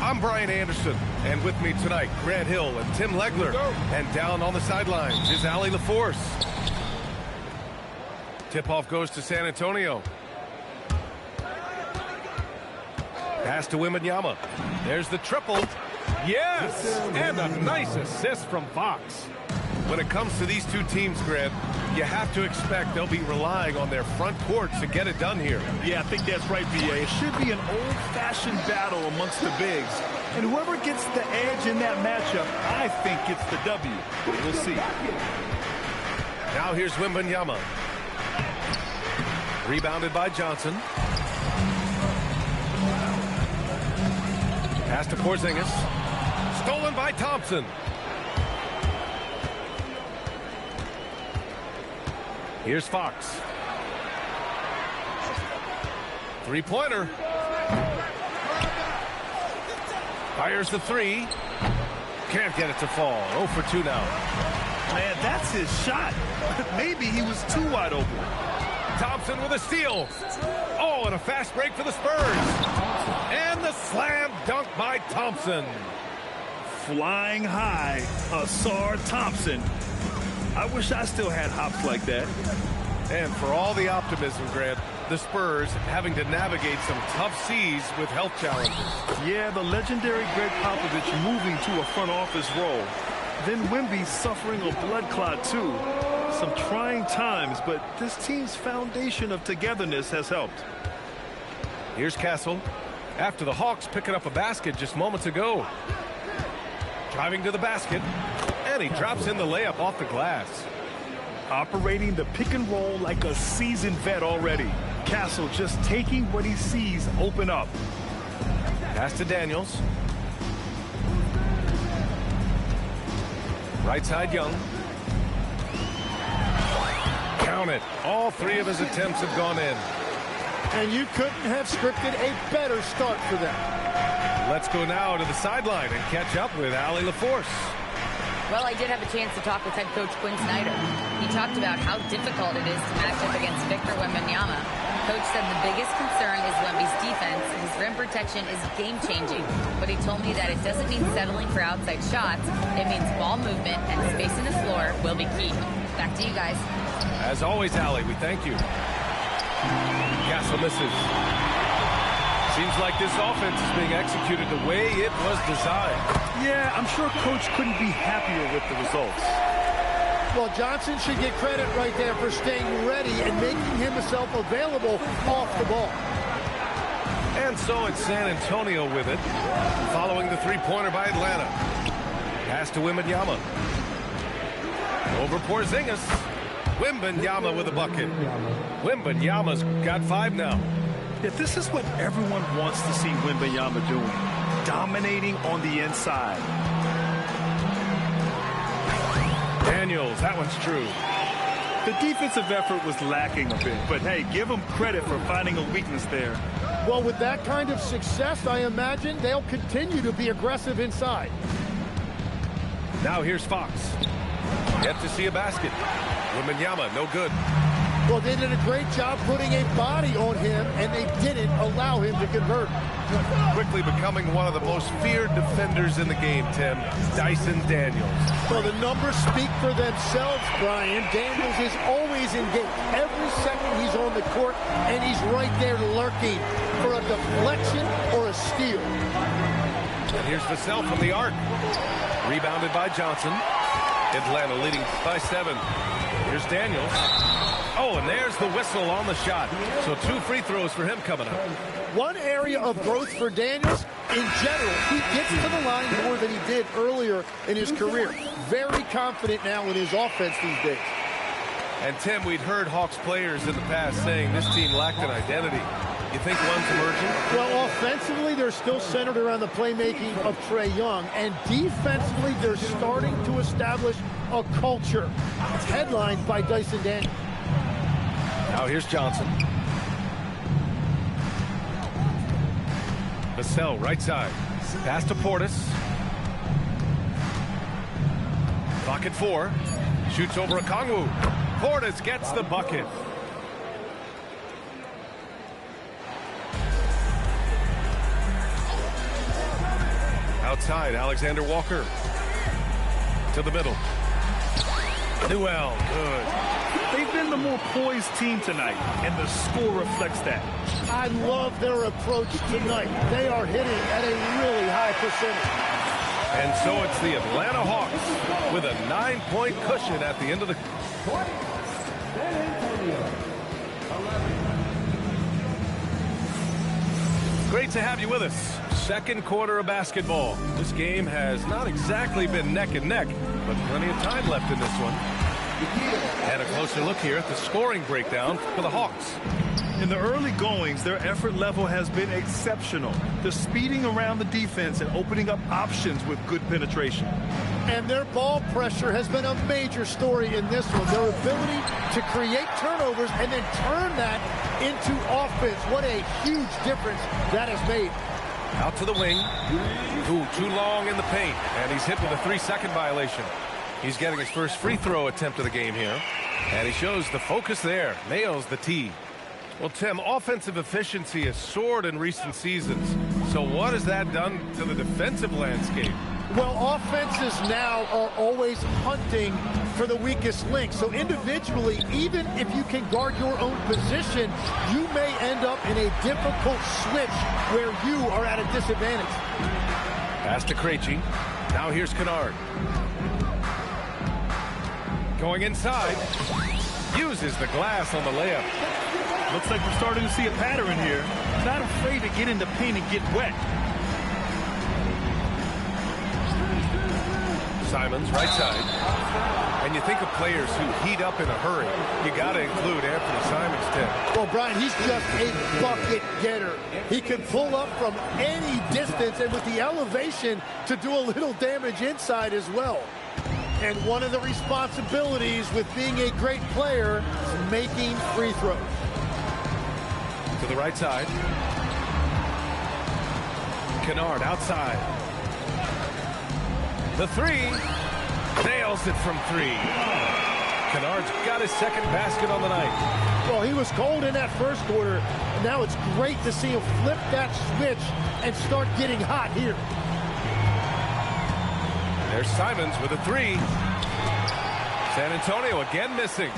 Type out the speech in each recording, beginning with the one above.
I'm Brian Anderson, and with me tonight, Grant Hill and Tim Legler. And down on the sidelines is Allie LaForce. Tip-off goes to San Antonio. Pass to Wembanyama. There's the triple. Yes! And a nice assist from Fox. When it comes to these two teams, Grant, you have to expect they'll be relying on their front court to get it done here. Yeah, I think that's right, B.A. It should be an old-fashioned battle amongst the bigs. And whoever gets the edge in that matchup, I think gets the W. But we'll see. Now here's Wembanyama. Rebounded by Johnson. Pass to Porzingis. Stolen by Thompson. Here's Fox. Three-pointer. Fires the three. Can't get it to fall. 0 for 2 now. Man, that's his shot. Maybe he was too wide open. Thompson with a steal. Oh, and a fast break for the Spurs. And the slam dunk by Thompson. Flying high, Asar Thompson. I wish I still had hops like that. And for all the optimism, Grant, the Spurs having to navigate some tough seas with health challenges. Yeah, the legendary Greg Popovich moving to a front office role. Then Wemby suffering a blood clot, too. Some trying times, but this team's foundation of togetherness has helped. Here's Castle. After the Hawks picking up a basket just moments ago. Driving to the basket. And he drops in the layup off the glass. Operating the pick and roll like a seasoned vet already. Castle just taking what he sees open up. Pass to Daniels. Right side Young. Count it. All three of his attempts have gone in. And you couldn't have scripted a better start for them. Let's go now to the sideline and catch up with Allie LaForce. Well, I did have a chance to talk with head coach Quinn Snyder. He talked about how difficult it is to match up against Victor Wembanyama. Coach said the biggest concern is Wemby's defense. His rim protection is game-changing. But he told me that it doesn't mean settling for outside shots. It means ball movement and spacing the floor will be key. Back to you guys. As always, Allie, we thank you. Castle misses. Seems like this offense is being executed the way it was designed. Yeah, I'm sure Coach couldn't be happier with the results. Well, Johnson should get credit right there for staying ready and making himself available off the ball. And so it's San Antonio with it, following the three-pointer by Atlanta. Pass to Wembanyama. Over Porzingis. Wembanyama with a bucket. Wembanyama's got 5 now. Yeah, this is what everyone wants to see Wembanyama doing. Dominating on the inside. Daniels, that one's true. The defensive effort was lacking a bit, but hey, give them credit for finding a weakness there. Well, with that kind of success, I imagine they'll continue to be aggressive inside. Now here's Fox. Yet to see a basket. Wembanyama, no good. Well, they did a great job putting a body on him, and they didn't allow him to convert. Quickly becoming one of the most feared defenders in the game, Tim. Dyson Daniels. Well, the numbers speak for themselves, Brian. Daniels is always engaged. Every second he's on the court, and he's right there lurking for a deflection or a steal. And here's Vassell from the arc. Rebounded by Johnson. Atlanta leading by 7. Here's Daniels. Oh, and there's the whistle on the shot. So 2 free throws for him coming up. One area of growth for Daniels, in general, he gets to the line more than he did earlier in his career. Very confident now in his offense these days. And Tim, we'd heard Hawks players in the past saying this team lacked an identity. You think one's emerging? Well, offensively, they're still centered around the playmaking of Trae Young. And defensively, they're starting to establish a culture. It's headlined by Dyson Daniels. Now here's Johnson. Vassell, right side. Pass to Portis. Clock at 4. Shoots over Okongwu. Portis gets the bucket. Outside, Alexander Walker. To the middle. Newell, good. They've been the more poised team tonight, and the score reflects that. I love their approach tonight. They are hitting at a really high percentage. And so it's the Atlanta Hawks with a 9-point cushion at the end of the... Great to have you with us. Second quarter of basketball. This game has not exactly been neck and neck, but plenty of time left in this one. And a closer look here at the scoring breakdown for the Hawks. In the early goings, their effort level has been exceptional. They're speeding around the defense and opening up options with good penetration. And their ball pressure has been a major story in this one. Their ability to create turnovers and then turn that into offense. What a huge difference that has made. Out to the wing. Too long in the paint. And he's hit with a 3-second violation. He's getting his first free throw attempt of the game here. And he shows the focus there. Nails the tee. Well, Tim, offensive efficiency has soared in recent seasons. So what has that done to the defensive landscape? Well, offenses now are always hunting for the weakest link. So individually, even if you can guard your own position, you may end up in a difficult switch where you are at a disadvantage. Pass to Krejci. Now here's Kennard. Going inside. Uses the glass on the layup. Looks like we're starting to see a pattern here. Not afraid to get in the paint and get wet. Simons, right side. And you think of players who heat up in a hurry. You got to include Anthony Simons, Tim. Well, Brian, he's just a bucket getter. He can pull up from any distance and with the elevation to do a little damage inside as well. And one of the responsibilities with being a great player is making free throws. To the right side. Kennard outside. The three. Nails it from three. Kennard's got his second basket on the night. Well, he was cold in that first quarter. Now it's great to see him flip that switch and start getting hot here. There's Simons with a three. San Antonio again missing.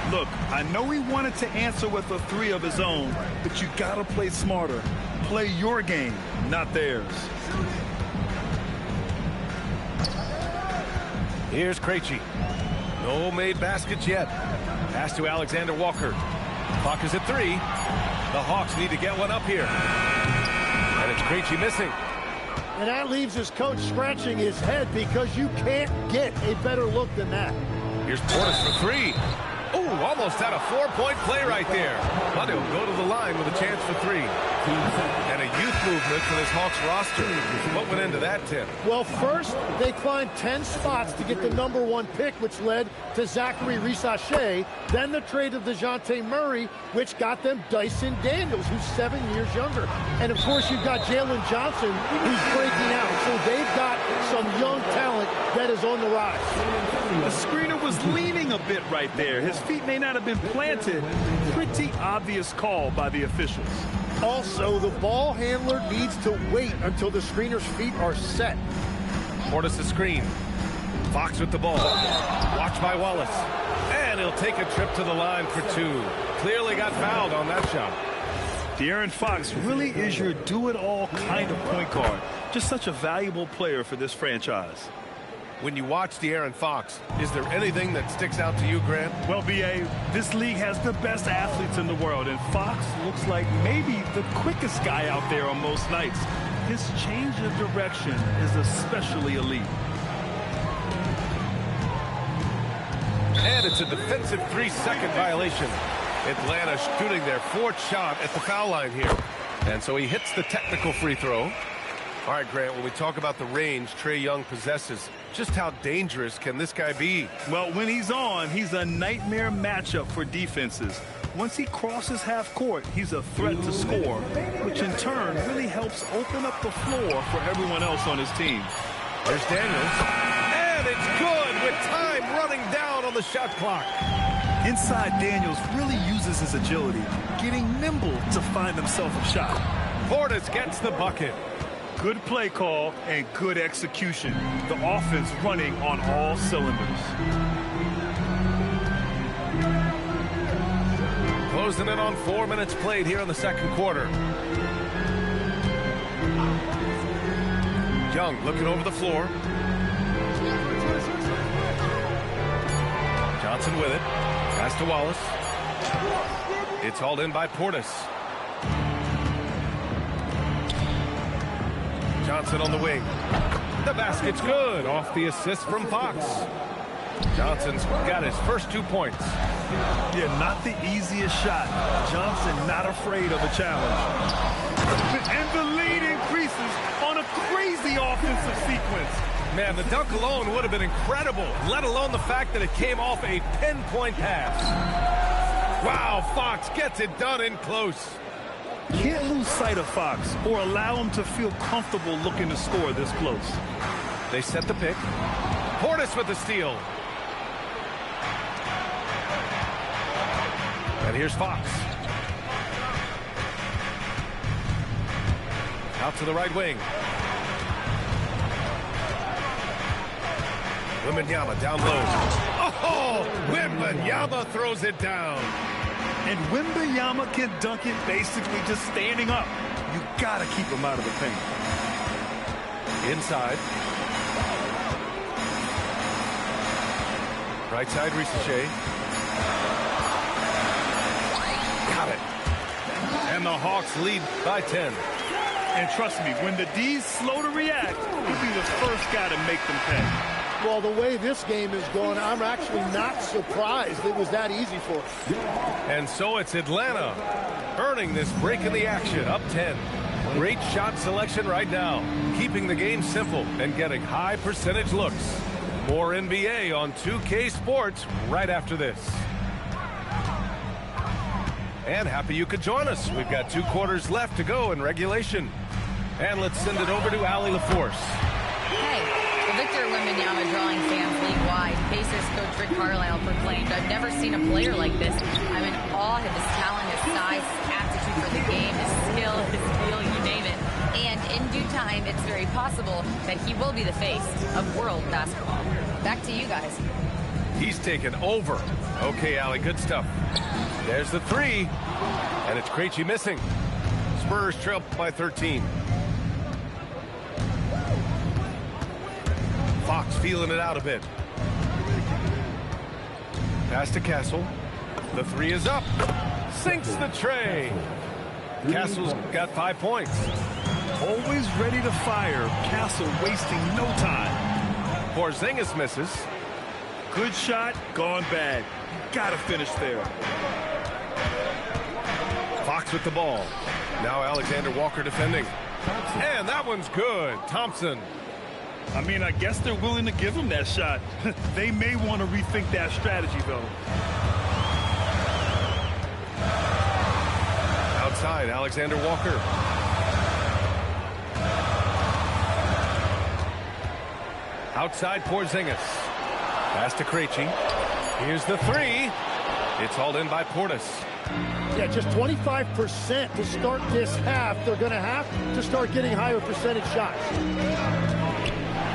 Look, I know he wanted to answer with a three of his own, but you gotta play smarter. Play your game, not theirs. Here's Krejci. No made baskets yet. Pass to Alexander Walker. Clock is at 3. The Hawks need to get one up here. And it's Krejci missing. And that leaves his coach scratching his head because you can't get a better look than that. Here's Portis for 3. Ooh, almost had a 4-point play right there. But he'll go to the line with a chance for 3. And a youth movement for this Hawks roster. What went into that, Tim? Well, first, they climbed 10 spots to get the #1 pick, which led to Zachary Risache. Then the trade of DeJounte Murray, which got them Dyson Daniels, who's 7 years younger. And, of course, you've got Jalen Johnson, who's breaking out. So they've got some young talent that is on the rise. The screener was leaning a bit right there. His feet may not have been planted. Pretty obvious call by the officials. Also, the ball handler needs to wait until the screener's feet are set. Portis the screen. Fox with the ball. Watched by Wallace. And he'll take a trip to the line for 2. Clearly got fouled on that shot. De'Aaron Fox really is your do-it-all kind of point guard. Just such a valuable player for this franchise. When you watch De'Aaron Fox, is there anything that sticks out to you, Grant? Well, B.A., this league has the best athletes in the world, and Fox looks like maybe the quickest guy out there on most nights. His change of direction is especially elite. And it's a defensive 3-second violation. Atlanta shooting their 4th shot at the foul line here. And so he hits the technical free throw. All right, Grant, when we talk about the range Trae Young possesses, just how dangerous can this guy be? Well, when he's on, he's a nightmare matchup for defenses. Once he crosses half court, he's a threat to score, which in turn really helps open up the floor for everyone else on his team. There's Daniels. And it's good with time running down on the shot clock. Inside, Daniels really uses his agility, getting nimble to find himself a shot. Portis gets the bucket. Good play call and good execution. The offense running on all cylinders. Closing in on 4 minutes played here in the second quarter. Young looking over the floor. Johnson with it. Pass to Wallace. It's hauled in by Portis. Johnson on the wing. The basket's good. Off the assist from Fox. Johnson's got his first 2 points. Yeah, not the easiest shot. Johnson not afraid of a challenge. And the lead increases on a crazy offensive sequence. Man, the dunk alone would have been incredible, let alone the fact that it came off a pinpoint pass. Wow, Fox gets it done in close. Can't lose sight of Fox or allow him to feel comfortable looking to score this close. They set the pick. Portis with the steal. And here's Fox. Out to the right wing. Wembanyama down low. Oh, Wembanyama throws it down. And Wembanyama can dunk it basically just standing up. You gotta keep him out of the paint. Inside. Right side, Ricochet. Got it. And the Hawks lead by 10. And trust me, when the D's slow to react, he'll be the first guy to make them pay. Well, the way this game is going, I'm actually not surprised it was that easy for us. And so it's Atlanta earning this break in the action, up 10. Great shot selection right now, keeping the game simple and getting high percentage looks. More NBA on 2K Sports right after this. And happy you could join us. We've got 2 quarters left to go in regulation. And let's send it over to Allie LaForce. Hey, Victor Wembanyama drawing fans league-wide. Pacers coach Rick Carlisle proclaimed, "I've never seen a player like this. I'm in awe of his talent, his size, his aptitude for the game, his skill, his feel, you name it. And in due time, it's very possible that he will be the face of world basketball." Back to you guys. He's taken over. Okay, Allie, good stuff. There's the 3, and it's Krejci missing. Spurs trail by 13. Fox feeling it out a bit. Pass to Castle. The 3 is up. Sinks the tray. Castle's got 5 points. Always ready to fire. Castle wasting no time. Porzingis misses. Good shot, gone bad. Gotta finish there. Fox with the ball. Now Alexander Walker defending. And that one's good. Thompson. I mean, I guess they're willing to give him that shot. They may want to rethink that strategy, though. Outside, Alexander Walker. Outside, Porzingis. Pass to Krejci. Here's the 3. It's hauled in by Portis. Yeah, just 25% to start this half. They're going to have to start getting higher percentage shots.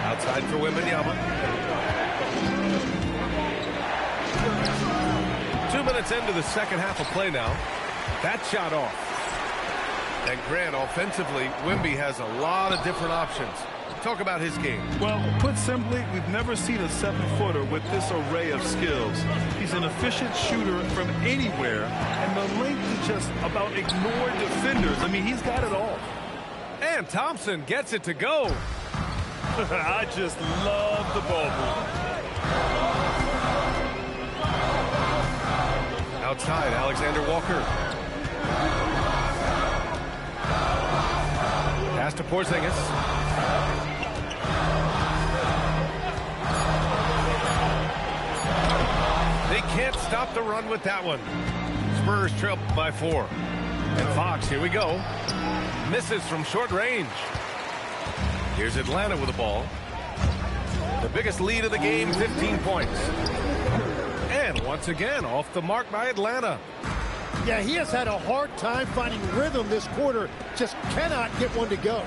Outside for Wembanyama. 2 minutes into the second half of play now. That shot off. And Grant, offensively, Wemby has a lot of different options. Talk about his game. Well, put simply, we've never seen a 7-footer with this array of skills. He's an efficient shooter from anywhere, and the length to just about ignore defenders. I mean, he's got it all. And Thompson gets it to go. I just love the ball movement. Outside, Alexander Walker. Pass to Porzingis. They can't stop the run with that one. Spurs trail by 4. And Fox, here we go. Misses from short range. Here's Atlanta with the ball. The biggest lead of the game, 15 points. And once again, off the mark by Atlanta. Yeah, he has had a hard time finding rhythm this quarter. Just cannot get one to go.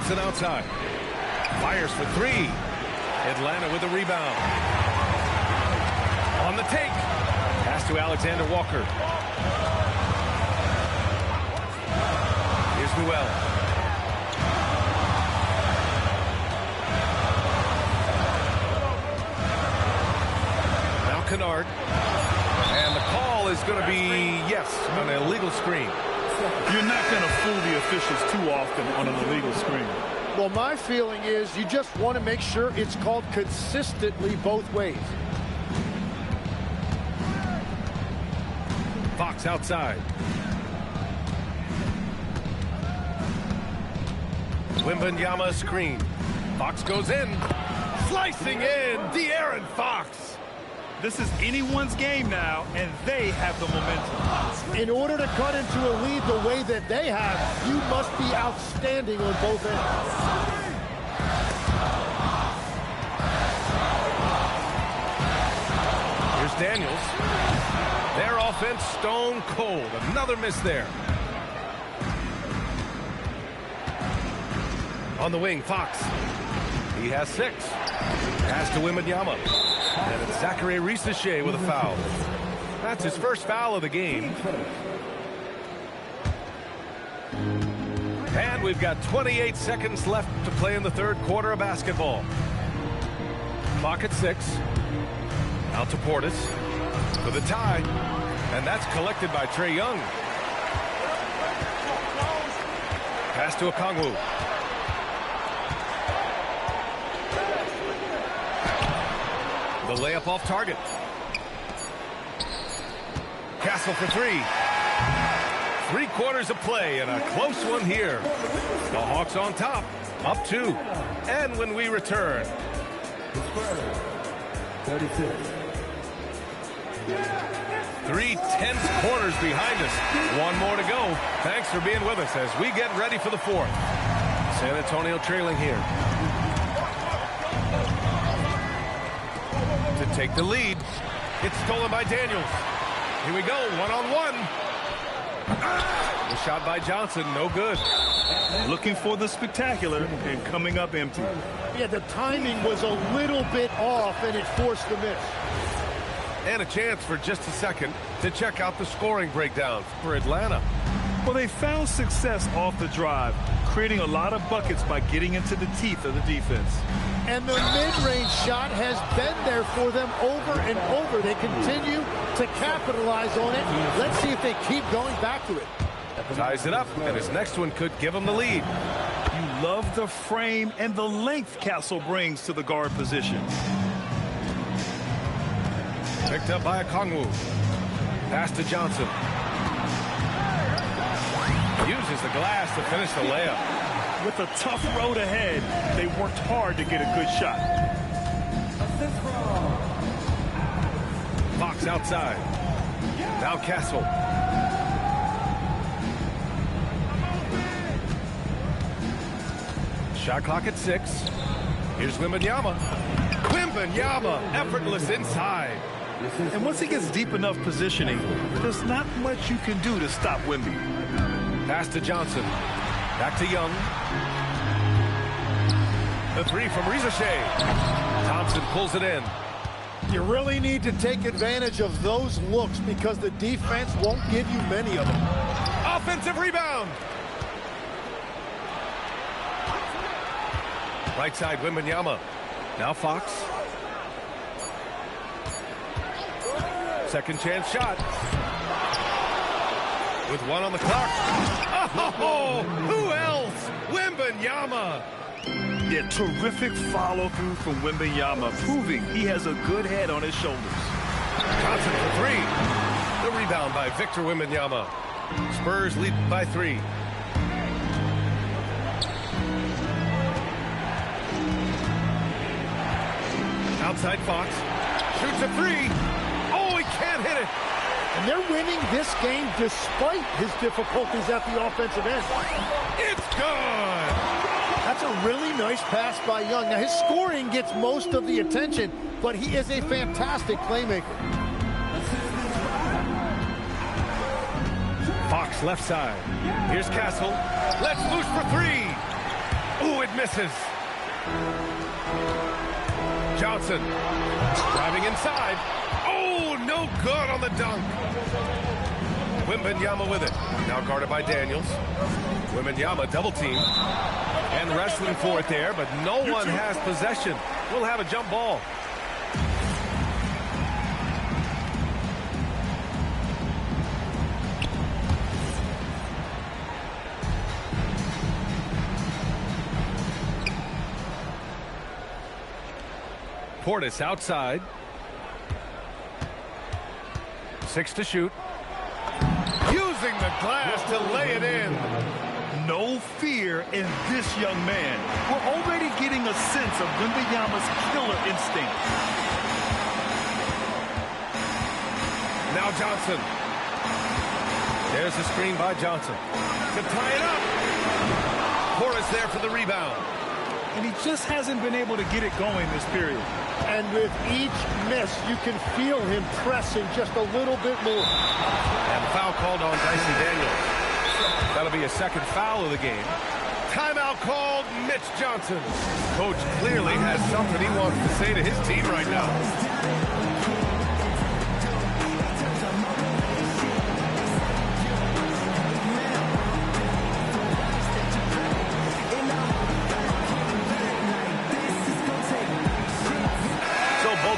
Johnson outside. Fires for three. Atlanta with the rebound. On the take. Pass to Alexander Walker. Here's Newell. Now Kennard. And the call is going to be, yes, an illegal screen. You're not going to fool the officials too often on an illegal screen. Well, my feeling is you just want to make sure it's called consistently both ways. Fox outside. Wembanyama screen. Fox goes in. Slicing in, De'Aaron Fox. This is anyone's game now, and they have the momentum. In order to cut into a lead the way that they have, you must be outstanding on both ends. Here's Daniels. Their offense stone cold. Another miss there. On the wing, Fox. He has 6. Pass to Wembanyama. And it's Zachary Risacher with a foul. That's his first foul of the game. And we've got 28 seconds left to play in the third quarter of basketball. Clock at 6. Out to Portis for the tie. And that's collected by Trae Young. Pass to Okongwu. The layup off target. Castle for 3. 3 quarters of play and a close one here. The Hawks on top, up 2. And when we return, 3 tense quarters behind us. 1 more to go. Thanks for being with us as we get ready for the 4th. San Antonio trailing here. To take the lead. It's stolen by Daniels. Here we go, one-on-one. The shot by Johnson, no good. Looking for the spectacular and coming up empty. Yeah, the timing was a little bit off, and it forced the miss. And a chance for just a second to check out the scoring breakdown for Atlanta. Well, they found success off the drive, creating a lot of buckets by getting into the teeth of the defense. And the mid-range shot has been there for them over and over. They continue to capitalize on it. Let's see if they keep going back to it. Ties it up, and his next one could give him the lead. You love the frame and the length Castle brings to the guard position. Picked up by Okongwu. Pass to Johnson. Uses the glass to finish the layup. With a tough road ahead, they worked hard to get a good shot. Fox outside. Now Castle. Shot clock at 6. Here's Wembanyama. Wembanyama, effortless inside. And once he gets deep enough positioning, there's not much you can do to stop Wemby. Pass to Johnson. Back to Young. The 3 from Risacher. Thompson pulls it in. You really need to take advantage of those looks because the defense won't give you many of them. Offensive rebound. Right side, Wembanyama. Now Fox. Second chance shot. With 1 on the clock. Oh, who else? Wembanyama. Yeah, terrific follow-through from Wembanyama, proving he has a good head on his shoulders. Johnson for 3. The rebound by Victor Wembanyama. Spurs lead by 3. Outside Fox. Shoots a 3. Oh, he can't hit it. And they're winning this game despite his difficulties at the offensive end. It's good. That's a really nice pass by Young. Now, his scoring gets most of the attention, but he is a fantastic playmaker. Fox left side. Here's Castle. Let's loose for 3. Ooh, it misses. Johnson driving inside. Oh, no good on the dunk. Wembanyama with it. Now guarded by Daniels. Wembanyama double team. And wrestling for it there, but no one has possession. We'll have a jump ball. Portis outside. 6 to shoot. Using the glass to lay it in. No fear in this young man. We're already getting a sense of Wembanyama's killer instinct. Now Johnson. There's a screen by Johnson to tie it up. Portis there for the rebound. And he just hasn't been able to get it going this period. And with each miss, you can feel him pressing just a little bit more. And foul called on Dyson Daniels. That'll be a second foul of the game. Timeout called, Mitch Johnson. Coach clearly has something he wants to say to his team right now.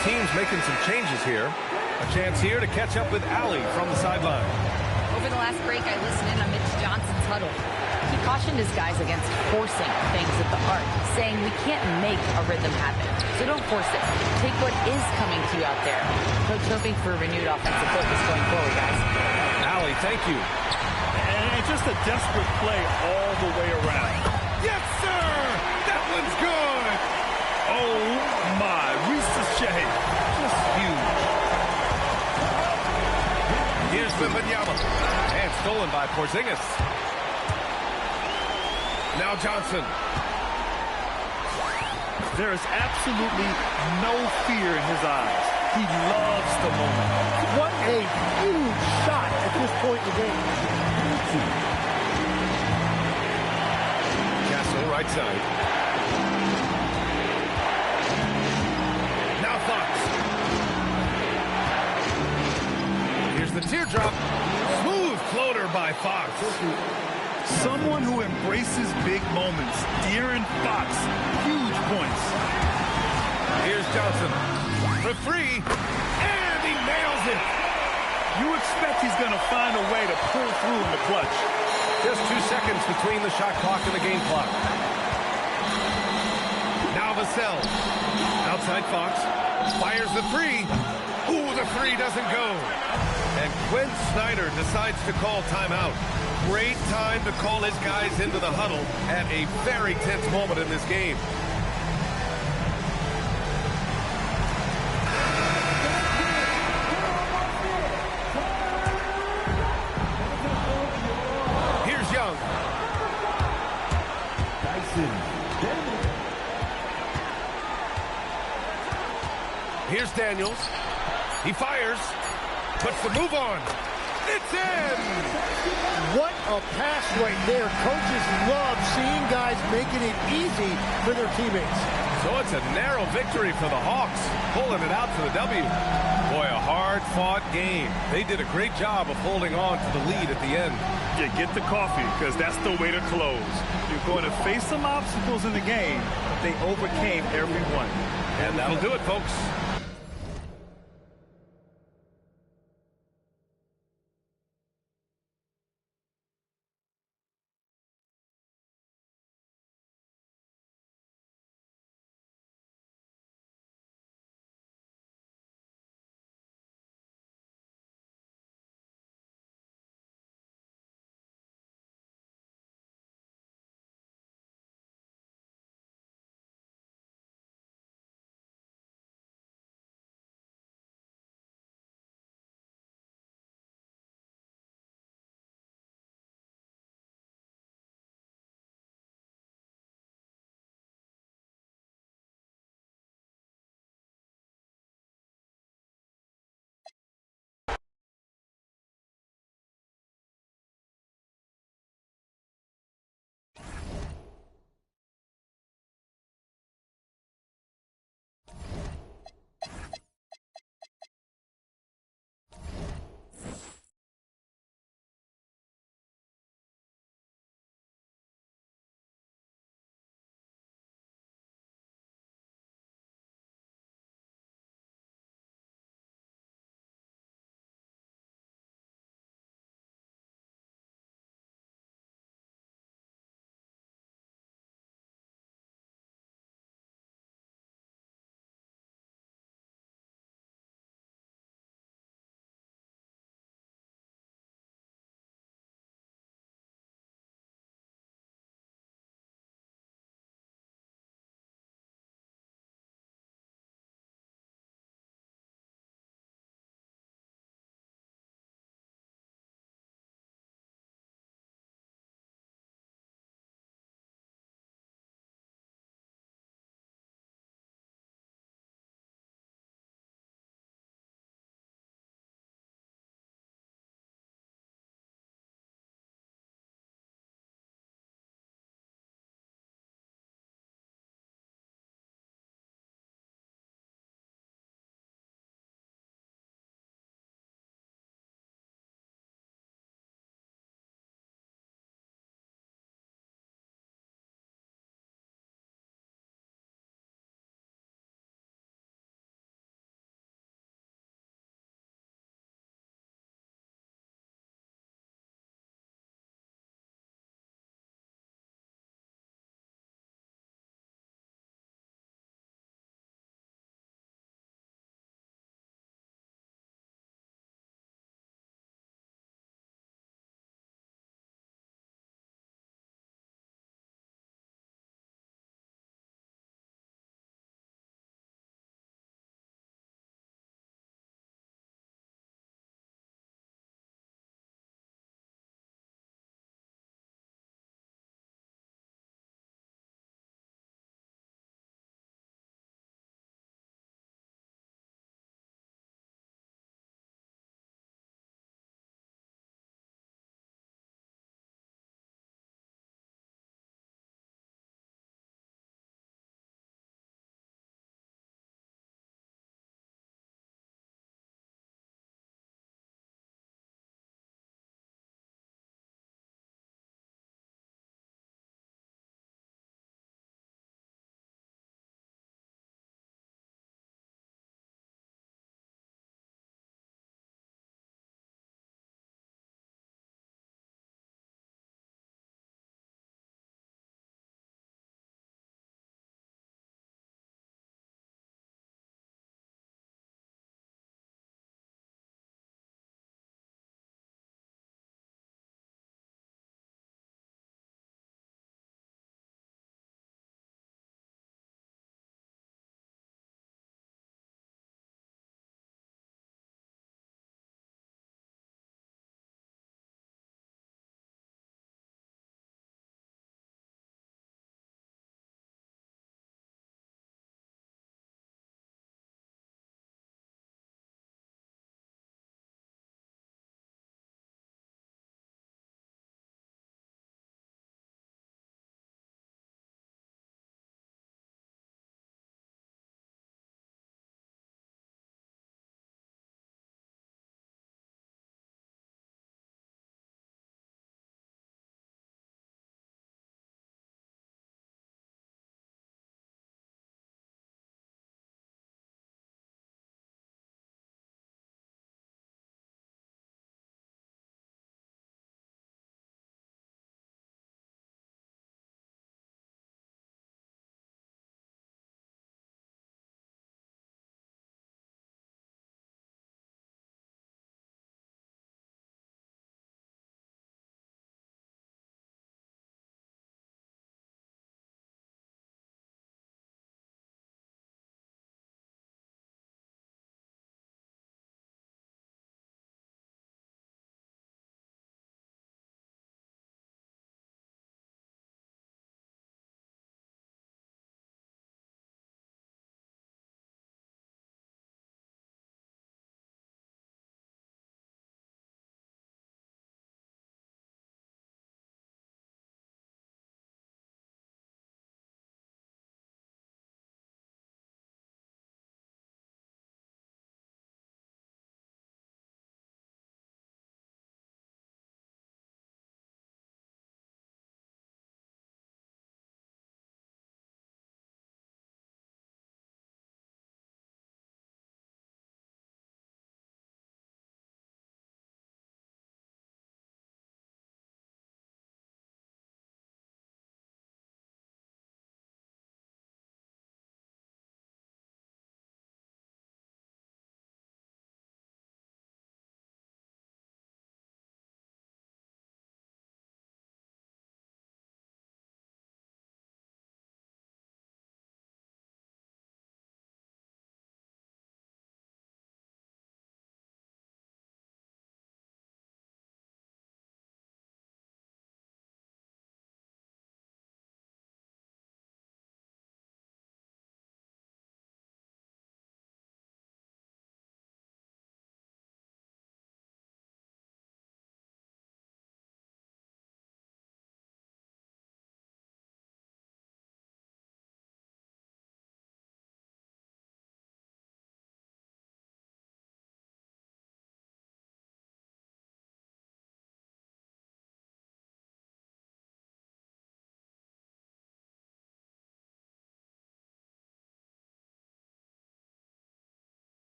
Teams making some changes here. A chance here to catch up with Allie from the sideline. Over the last break, I listened in on Mitch Johnson's huddle. He cautioned his guys against forcing things at the arc, saying we can't make a rhythm happen. So don't force it. Take what is coming to you out there. Coach hoping for renewed offensive focus going forward, guys. Allie, thank you. And just a desperate play all the way around. Yes, sir! That one's good! Oh, my. Shea, just huge. Here's Wembanyama. And stolen by Porzingis. Now Johnson. There is absolutely no fear in his eyes. He loves the moment. What a huge shot at this point in the game. Castle right side. Here's the teardrop. Smooth floater by Fox. Someone who embraces big moments. De'Aaron Fox. Huge points. Here's Johnson for 3. And he nails it. You expect he's going to find a way to pull through in the clutch. Just 2 seconds between the shot clock and the game clock. Now Vassell. Outside Fox. Fires the 3. Ooh, the 3 doesn't go. And Quinn Snyder decides to call timeout. Great time to call his guys into the huddle at a very tense moment in this game. Here's Young. Here's Daniels. He fires. Puts the move on. It's in! What a pass right there. Coaches love seeing guys making it easy for their teammates. So it's a narrow victory for the Hawks, pulling it out for the W. Boy, a hard-fought game. They did a great job of holding on to the lead at the end. Yeah, get the coffee, because that's the way to close. You're going to face some obstacles in the game, but they overcame every one. And that'll do it, folks.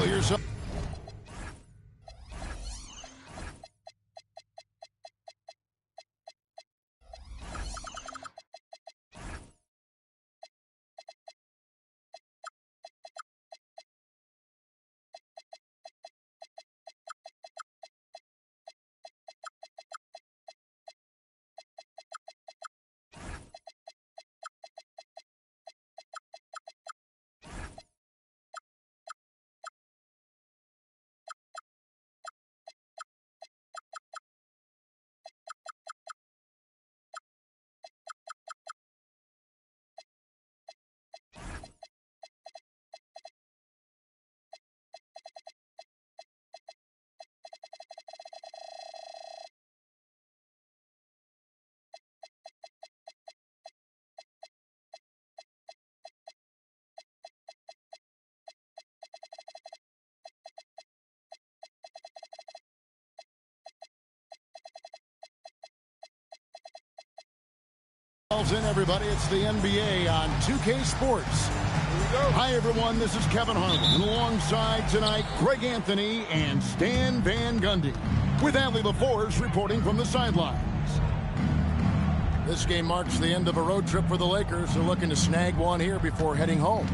Buckle yourself. In everybody, it's the NBA on 2K Sports. Hi everyone, this is Kevin Harlan, and alongside tonight Greg Anthony and Stan Van Gundy, with Allie LaForce reporting from the sidelines. This game marks the end of a road trip for the Lakers. They're looking to snag one here before heading home.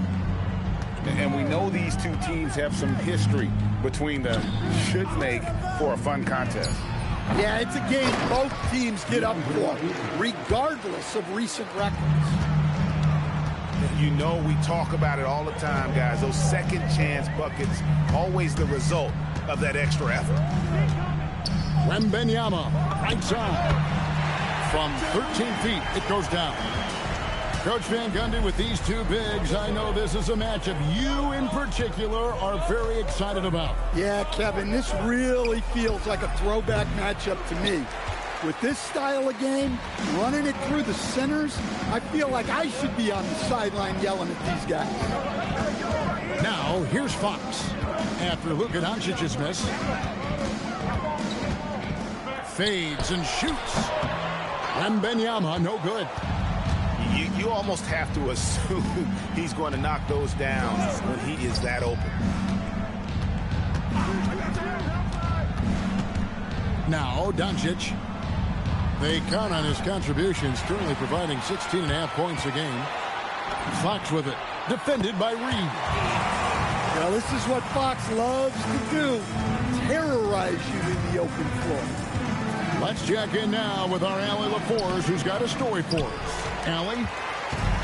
And we know these two teams have some history between them. Should make for a fun contest. Yeah, it's a game both teams get up for, regardless of recent records. You know, we talk about it all the time, guys. Those second chance buckets, always the result of that extra effort. Wembanyama, right side. From 13 feet, it goes down. Coach Van Gundy, with these two bigs, I know this is a matchup you in particular are very excited about. Yeah, Kevin, this really feels like a throwback matchup to me. With this style of game, running it through the centers, I feel like I should be on the sideline yelling at these guys. Now, here's Fox. After Luka Doncic's miss. Fades and shoots. Wembanyama, no good. You almost have to assume he's going to knock those down when he is that open. Now, Doncic. They count on his contributions, currently providing 16.5 points a game. Fox with it, defended by Reed. Well, this is what Fox loves to do, terrorize you in the open floor. Let's check in now with our Allie LaForce, who's got a story for us. Allie?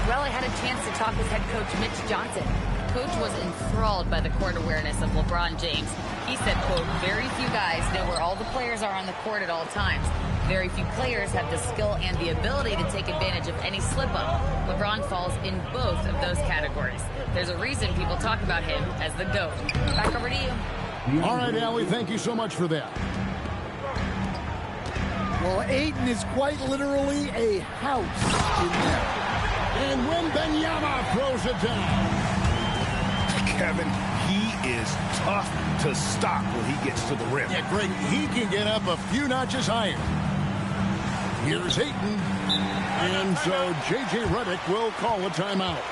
Well, I had a chance to talk with head coach Mitch Johnson. Coach was enthralled by the court awareness of LeBron James. He said, quote, very few guys know where all the players are on the court at all times. Very few players have the skill and the ability to take advantage of any slip-up. LeBron falls in both of those categories. There's a reason people talk about him as the GOAT. Back over to you. All right, Allie, thank you so much for that. Well, Ayton is quite literally a house in there. And Wembanyama throws it down. Kevin, he is tough to stop when he gets to the rim. Yeah, Greg, he can get up a few notches higher. Here's Ayton. And so J.J. Redick will call a timeout.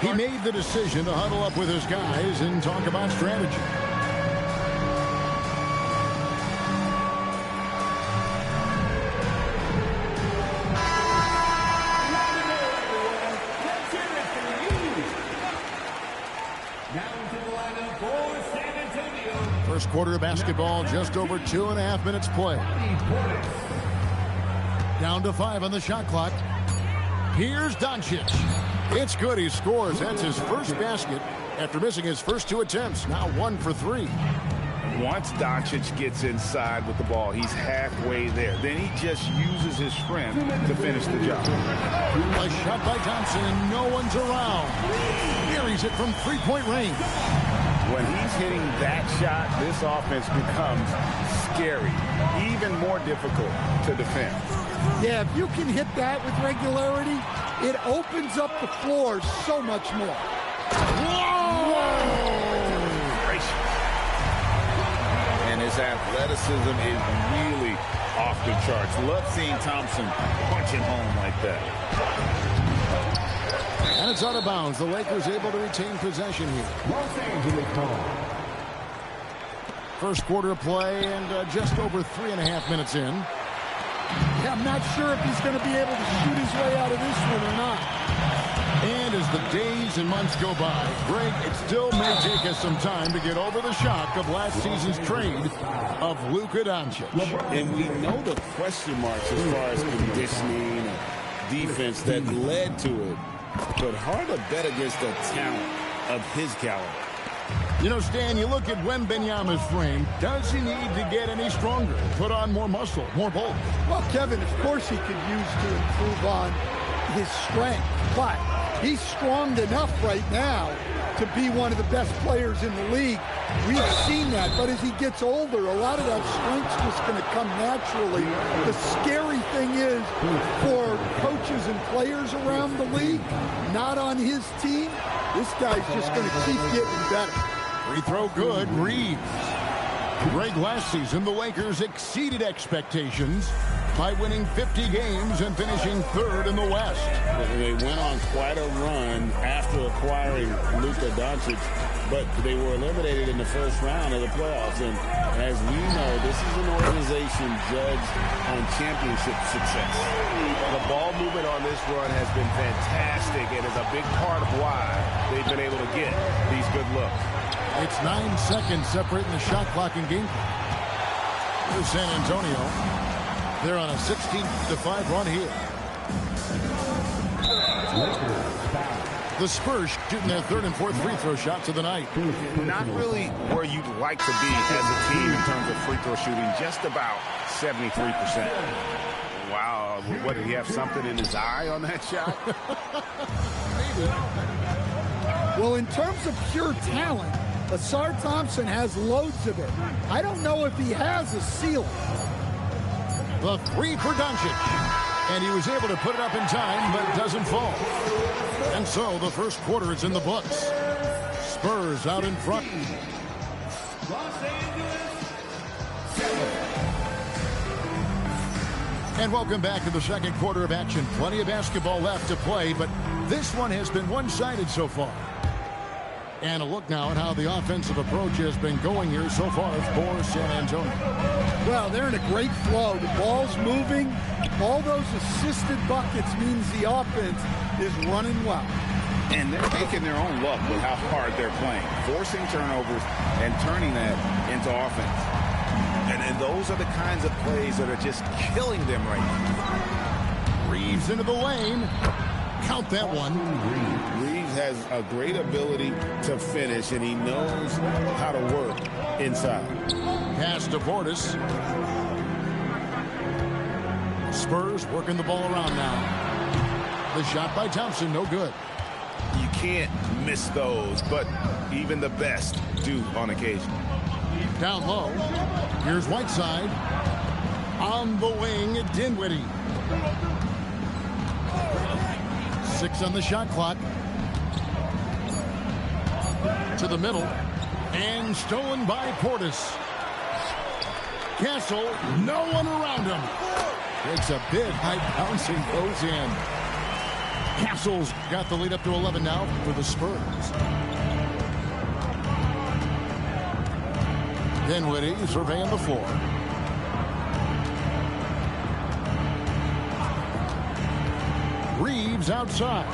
He made the decision to huddle up with his guys and talk about strategy. First quarter of basketball, just over 2.5 minutes play. Down to 5 on the shot clock. Here's Doncic. It's good, he scores. That's his first basket after missing his first 2 attempts. Now 1 for 3. Once Doncic gets inside with the ball, he's halfway there. Then he just uses his strength to finish the job. A shot by Thompson, and no one's around. Carries it from three-point range. When he's hitting that shot, this offense becomes scary, even more difficult to defend. Yeah, if you can hit that with regularity, it opens up the floor so much more. Whoa! And his athleticism is really off the charts. Love seeing Thompson punching home like that. And it's out of bounds. The Lakers able to retain possession here. Los Angeles ball. First quarter of play and just over 3.5 minutes in. Yeah, I'm not sure if he's going to be able to shoot his way out of this one or not. And as the days and months go by, Greg, it still may take us some time to get over the shock of last season's trade of Luka Doncic. And we know the question marks as far as conditioning and defense that led to it. But hard to bet against the talent of his caliber. You know, Stan, you look at Wembanyama's frame. Does he need to get any stronger? Put on more muscle, more bulk? Well, Kevin, of course he could use to improve on his strength. But he's strong enough right now to be one of the best players in the league. We've seen that. But as he gets older, a lot of that strength's just going to come naturally. The scary thing is for coaches and players around the league, not on his team, this guy's just going to keep getting better. Free throw good. Reeves. Greg, last season, the Lakers exceeded expectations by winning 50 games and finishing third in the West. They went on quite a run after acquiring Luka Doncic, but they were eliminated in the first round of the playoffs. And as we know, this is an organization judged on championship success. The ball movement on this run has been fantastic and is a big part of why they've been able to get these good looks. It's 9 seconds separating the shot clock and game to San Antonio. They're on a 16-5 run here. The Spurs shooting their third and fourth free throw shots of the night. Not really where you'd like to be as a team in terms of free throw shooting, just about 73%. Wow, what, did he have something in his eye on that shot? Well, in terms of pure talent, Asar Thompson has loads of it. I don't know if he has a ceiling. The three for Doncic. And he was able to put it up in time, but it doesn't fall. And so the first quarter is in the books. Spurs out in front. And welcome back to the second quarter of action. Plenty of basketball left to play, but this one has been one-sided so far. And a look now at how the offensive approach has been going here so far for San Antonio. Well, they're in a great flow. The ball's moving. All those assisted buckets means the offense is running well. And they're making their own luck with how hard they're playing, forcing turnovers and turning that into offense. And those are the kinds of plays that are just killing them right now. Reeves into the lane. Count that one. Reeves has a great ability to finish, and he knows how to work inside. Pass to Portis. Spurs working the ball around now. The shot by Thompson, no good. You can't miss those, but even the best do on occasion. Down low. Here's Whiteside. On the wing, Dinwiddie. 6 on the shot clock. To the middle. And stolen by Portis. Castle, no one around him. Takes a bit, high bouncing, goes in. Castle's got the lead up to 11 now for the Spurs. Dinwiddie surveying the floor. Reeves outside.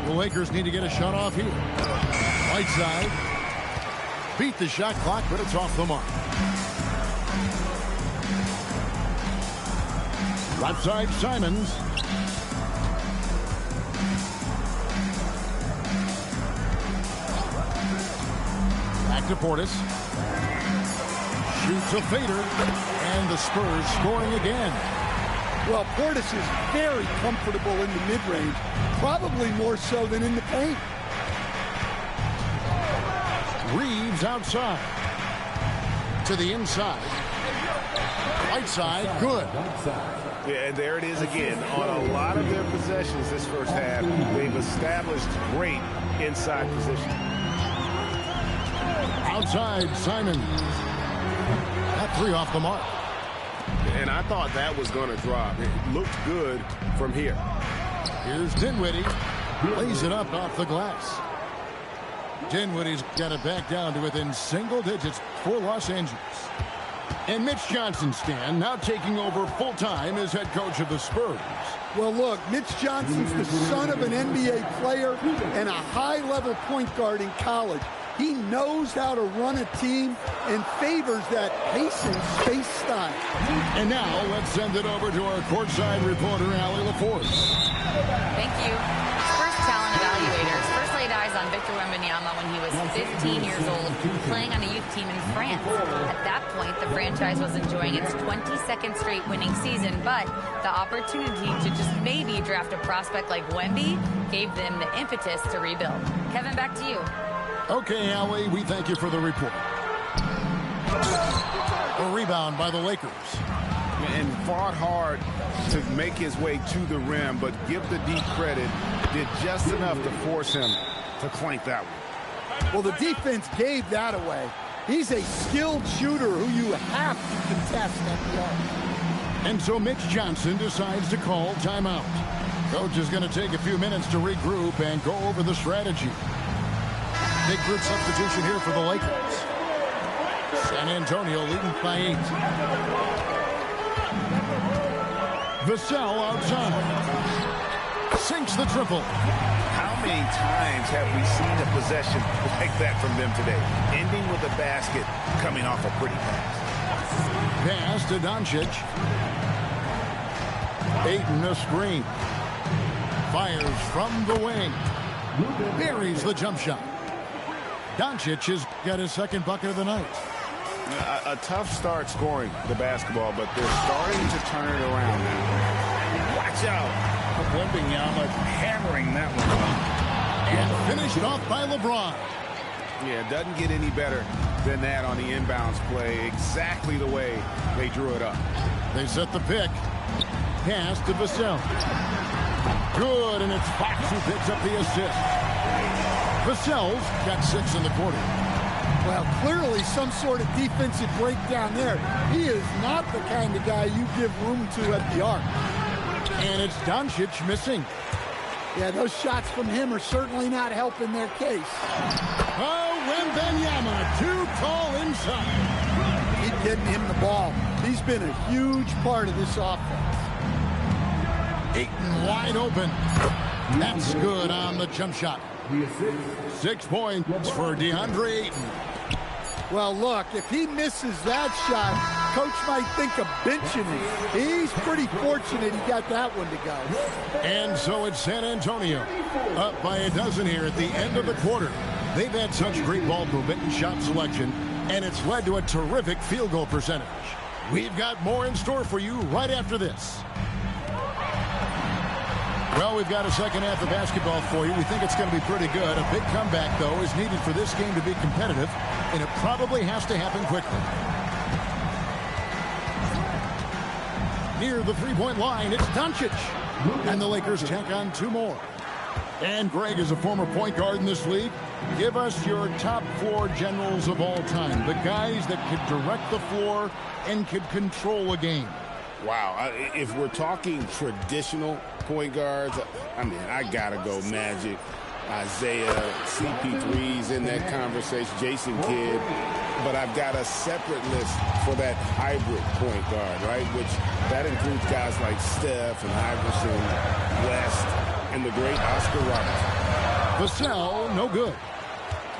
The Lakers need to get a shot off here. Whiteside beat the shot clock, but it's off the mark. Left side, Simons. Back to Portis. Shoots a fader, and the Spurs scoring again. Well, Portis is very comfortable in the mid-range, probably more so than in the paint. Reeves outside. To the inside. Whiteside, good. Yeah, and there it is again. On a lot of their possessions this first half, they've established great inside position. Outside, Simon. That 3 off the mark. And I thought that was going to drop. It looked good from here. Here's Dinwiddie. Lays it up off the glass. Dinwiddie's got it back down to within single digits for Los Angeles. And Mitch Johnson, Stan, now taking over full-time as head coach of the Spurs. Well, look, Mitch Johnson's the son of an NBA player and a high-level point guard in college. He knows how to run a team and favors that pace and space style. And now let's send it over to our courtside reporter, Allie LaForce. Thank you. Spurs talent evaluators first laid eyes on Victor Wembanyama when he was 15 years old, playing on a youth team in France. At that point, the franchise was enjoying its 22nd straight winning season, but the opportunity to just maybe draft a prospect like Wemby gave them the impetus to rebuild. Kevin, back to you. Okay, Allie, we thank you for the report. A rebound by the Lakers. And fought hard to make his way to the rim, but give the deep credit, did just enough to force him to clank that one. Well, the defense gave that away. He's a skilled shooter who you have to contest at the arc. And so Mitch Johnson decides to call timeout. Coach is going to take a few minutes to regroup and go over the strategy. Big group substitution here for the Lakers. San Antonio leading by 8. Vassell outside. Sinks the triple. How many times have we seen a possession like that from them today? Ending with a basket, coming off a pretty pass. Pass to Doncic. Ayton a screen. Fires from the wing. Buries the jump shot. Doncic has got his second bucket of the night. A tough start scoring the basketball, but they're starting to turn it around now. Watch out. Wembanyama hammering that one home. And finished off by LeBron. Yeah, it doesn't get any better than that on the inbounds play. Exactly the way they drew it up. They set the pick. Pass to Vassell. Good, and it's Fox who picks up the assist. Vassell's got 6 in the quarter. Well, clearly some sort of defensive breakdown there. He is not the kind of guy you give room to at the arc. And it's Doncic missing. Yeah, those shots from him are certainly not helping their case. Oh, Wembanyama, too tall inside. Keep getting him the ball. He's been a huge part of this offense. Ayton wide open. That's good on the jump shot. 6 points for DeAndre Ayton. Well, look, if he misses that shot, coach might think of benching him. He's pretty fortunate he got that one to go. And so it's San Antonio up by a dozen here at the end of the quarter. They've had such great ball movement and shot selection, and it's led to a terrific field goal percentage. We've got more in store for you right after this. Well, we've got a second half of basketball for you. We think it's going to be pretty good. A big comeback, though, is needed for this game to be competitive, and it probably has to happen quickly. Near the three-point line, it's Doncic. And the Lakers tack on 2 more. And Greg is a former point guard in this league. Give us your top 4 generals of all time, the guys that could direct the floor and could control a game. Wow, if we're talking traditional point guards, I mean, I gotta go Magic, Isaiah, CP3's in that conversation, Jason Kidd, but I've got a separate list for that hybrid point guard, right? Which that includes guys like Steph and Iverson, West, and the great Oscar Robertson. Vassell, no good.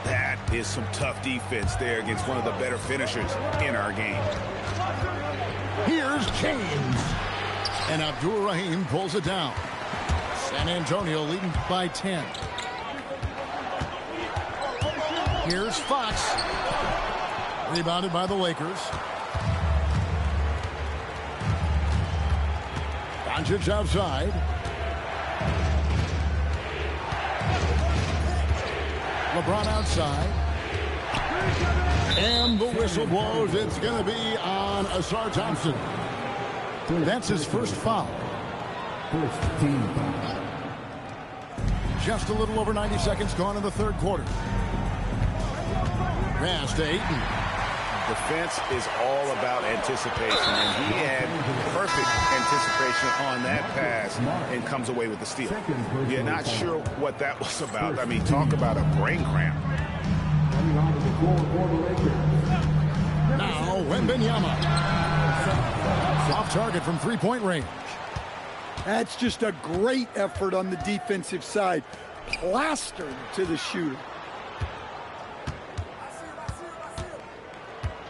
That is some tough defense there against one of the better finishers in our game. Here's James. And Abdur-Rahim pulls it down. San Antonio leading by 10. Here's Fox. Rebounded by the Lakers. Doncic outside. LeBron outside. And the whistle blows. It's going to be on Asar Thompson. That's his first foul. First team foul. Just a little over 90 seconds gone in the third quarter. Pass to Ayton. Defense is all about anticipation, and he had perfect anticipation on that pass and comes away with the steal. You're not sure what that was about. I mean, talk about a brain cramp. score for the Lakers. Now, Wembanyama. Off target from three-point range. That's just a great effort on the defensive side. Plastered to the shooter.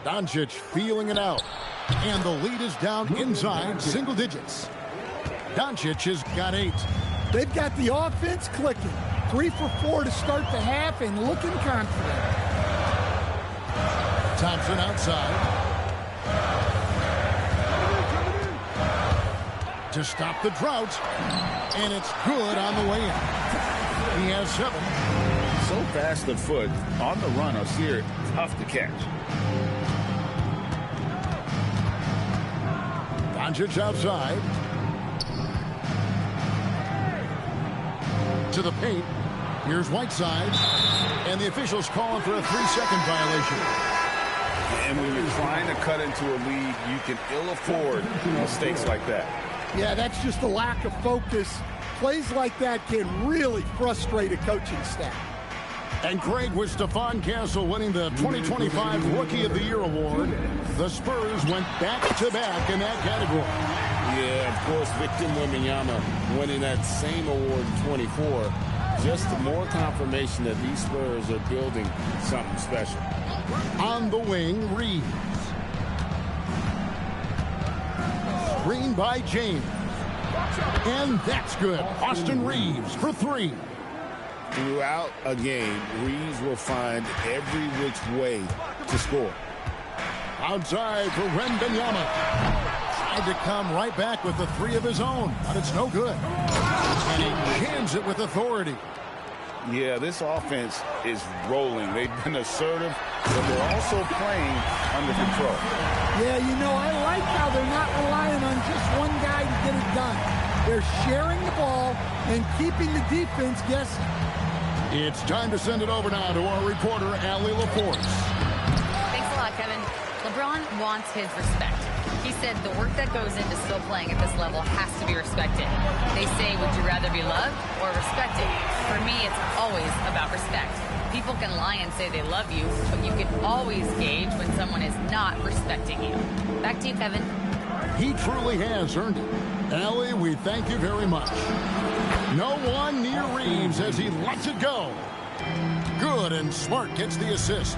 Doncic feeling it out. And the lead is down inside single digits. Doncic has got 8. They've got the offense clicking. 3 for 4 to start the half and looking confident. Thompson outside. To stop the drought. And it's good on the way in. He has 7. So fast of foot on the run. Osir, tough to catch. Doncic outside. To the paint. Here's Whiteside. And the officials calling for a 3-second violation. And when you're trying to cut into a lead, you can ill afford mistakes like that. Yeah, that's just a lack of focus. Plays like that can really frustrate a coaching staff. And Craig, with Stephon Castle winning the 2025 Rookie of the Year award, the Spurs went back-to-back in that category. Yeah, of course, Victor Wembanyama winning that same award in 24. Just more confirmation that these Spurs are building something special. On the wing, Reeves. Screen by James. And that's good. Austin Reeves for 3. Throughout a game, Reeves will find every which way to score. Outside for Wembanyama. Tried to come right back with the 3 of his own, but it's no good. And he jams it with authority. Yeah, this offense is rolling. They've been assertive, but they're also playing under control. Yeah, you know, I like how they're not relying on just one guy to get it done. They're sharing the ball and keeping the defense guessing. It's time to send it over now to our reporter, Allie LaForce. Thanks a lot, Kevin. LeBron wants his respect. He said the work that goes into still playing at this level has to be respected. They say, would you rather be loved or respected? For me, it's always about respect. People can lie and say they love you, but you can always gauge when someone is not respecting you. Back to you, Kevin. He truly has earned it. Allie, we thank you very much. No one near Reeves as he lets it go. Good, and Smart gets the assist.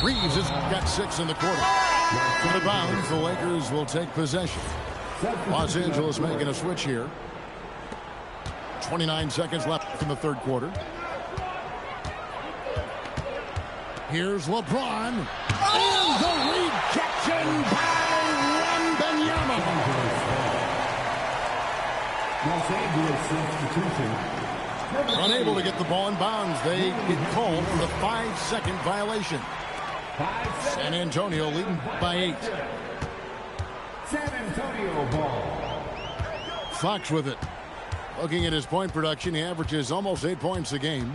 Reeves has got 6 in the quarter. From the bounds, the Lakers will take possession. Los Angeles making a switch here. 29 seconds left in the third quarter. Here's LeBron. And the rejection by Wembanyama. Los Angeles substitution. Unable to get the ball in bounds. They get called for the 5-second violation. San Antonio leading by 8. San Antonio ball. Fox with it. Looking at his point production, he averages almost 8 points a game.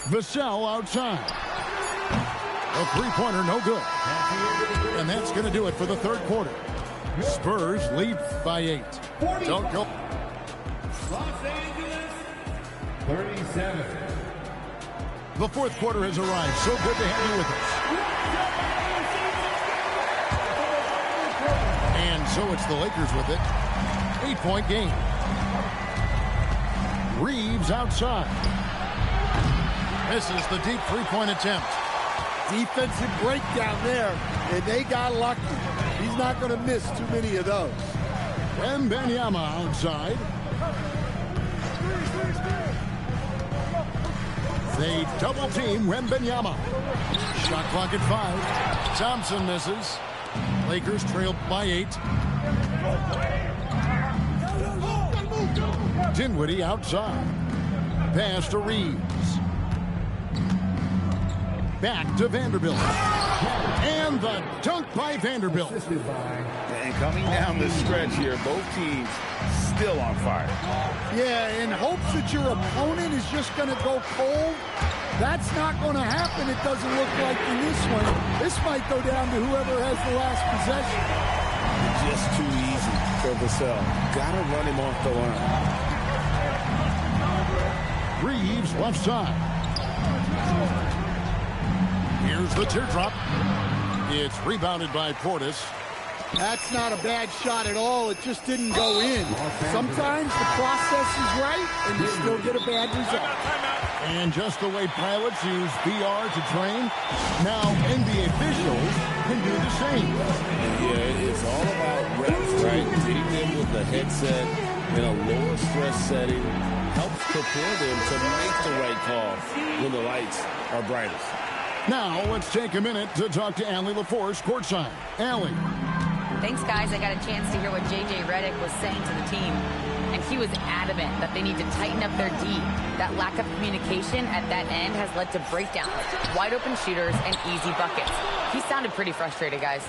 Vassell outside. A three-pointer, no good. And that's going to do it for the third quarter. Spurs lead by 8. Don't go. Los Angeles, 37. The fourth quarter has arrived. So good to have you with us. And so it's the Lakers with it. 8-point game. Reeves outside. Misses the deep three-point attempt. Defensive breakdown there, and they got lucky. He's not going to miss too many of those. Wembanyama outside. They double team Wembanyama. Shot clock at 5. Thompson misses. Lakers trail by 8. Dinwiddie outside. Pass to Reeves. Back to Vanderbilt. And the dunk by Vanderbilt. And coming down the stretch here, both teams still on fire. Yeah, in hopes that your opponent is just going to go cold. That's not going to happen, it doesn't look like in this one. This might go down to whoever has the last possession. Just too easy for Vassell. Got to run him off the line. Reeves left side. Here's the teardrop. It's rebounded by Portis. That's not a bad shot at all. It just didn't go in. Sometimes the process is right, and you still get a bad result. And just the way pilots use VR to train, now NBA officials can do the same. Yeah, it's all about reps, right? Getting them with the headset in a lower stress setting helps prepare them to make the right call when the lights are brightest. Now let's take a minute to talk to Allie LaForce courtside. Allie. Thanks, guys. I got a chance to hear what J.J. Redick was saying to the team. And he was adamant that they need to tighten up their D. That lack of communication at that end has led to breakdowns, wide open shooters, and easy buckets. He sounded pretty frustrated, guys.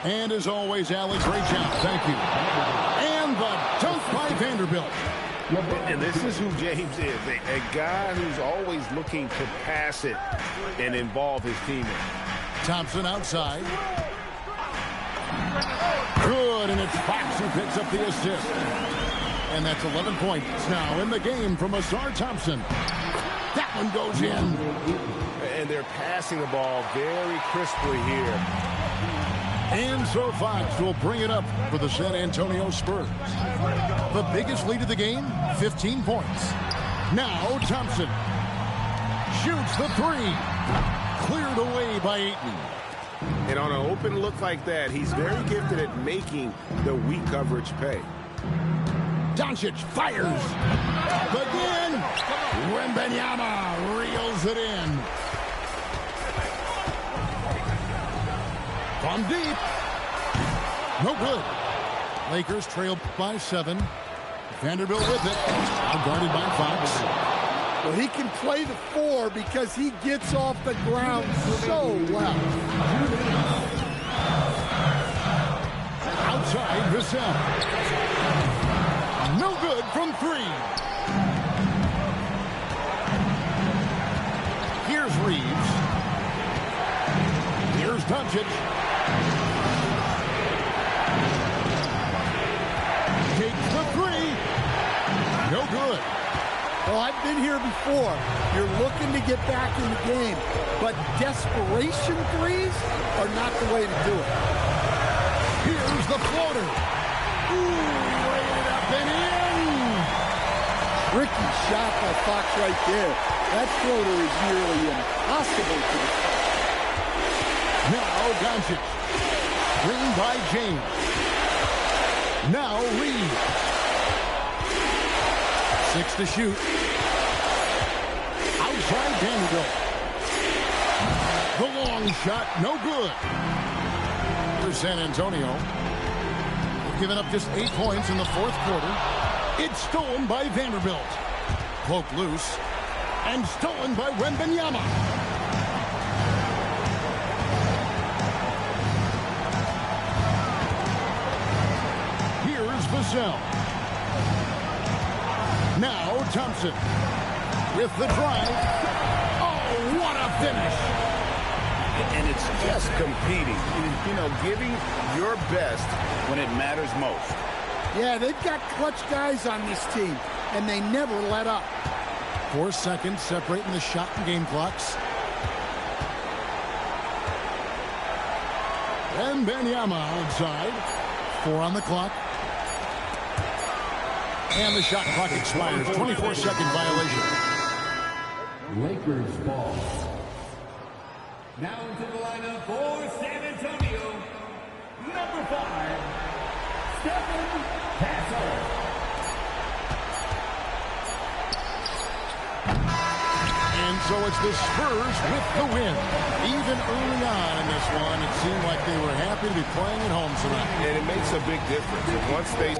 And as always, Allie, great job. Thank you. And the dunk by Vanderbilt. And this is who James is, a guy who's always looking to pass it and involve his teammates. Thompson outside. Good, and it's Fox who picks up the assist. And that's 11 points now in the game from Asar Thompson. That one goes in. And they're passing the ball very crisply here. And so Fox will bring it up for the San Antonio Spurs. The biggest lead of the game, 15 points. Now Thompson shoots the three. Cleared away by Ayton. And on an open look like that, he's very gifted at making the weak coverage pay. Doncic fires. Again. Wembanyama reels it in. From deep. No good. Lakers trail by 7. Vanderbilt with it. Now guarded by Fox. Well, he can play the 4 because he gets off the ground so well. Outside, Vassell. No good from 3. Here's Reeves. Here's Doncic. Takes the 3. No good. Well, I've been here before. You're looking to get back in the game, but desperation threes are not the way to do it. Here's the floater. Ooh, laid it up and in. Tricky shot by Fox right there. That floater is nearly impossible to defend. Now Doncic. Screen by James. Now Reeves. 6 to shoot. Outside Vanderbilt. The long shot, no good. For San Antonio. They've given up just 8 points in the 4th quarter. It's stolen by Vanderbilt. Poke loose. And stolen by Wembanyama. Here's Vassell. Now Thompson with the drive. Oh, what a finish. And it's just competing, you know, giving your best when it matters most. Yeah, they've got clutch guys on this team, and they never let up. 4 seconds separating the shot and game clocks. And Wembanyama outside. 4 on the clock. And the shot clock expires. 24-second violation. Lakers ball. Now into the lineup for San Antonio, number 5, Stephen Castle. And so it's the Spurs with the win. Even early on in this one, it seemed like they were happy to be playing at home tonight. And it makes a big difference. Once they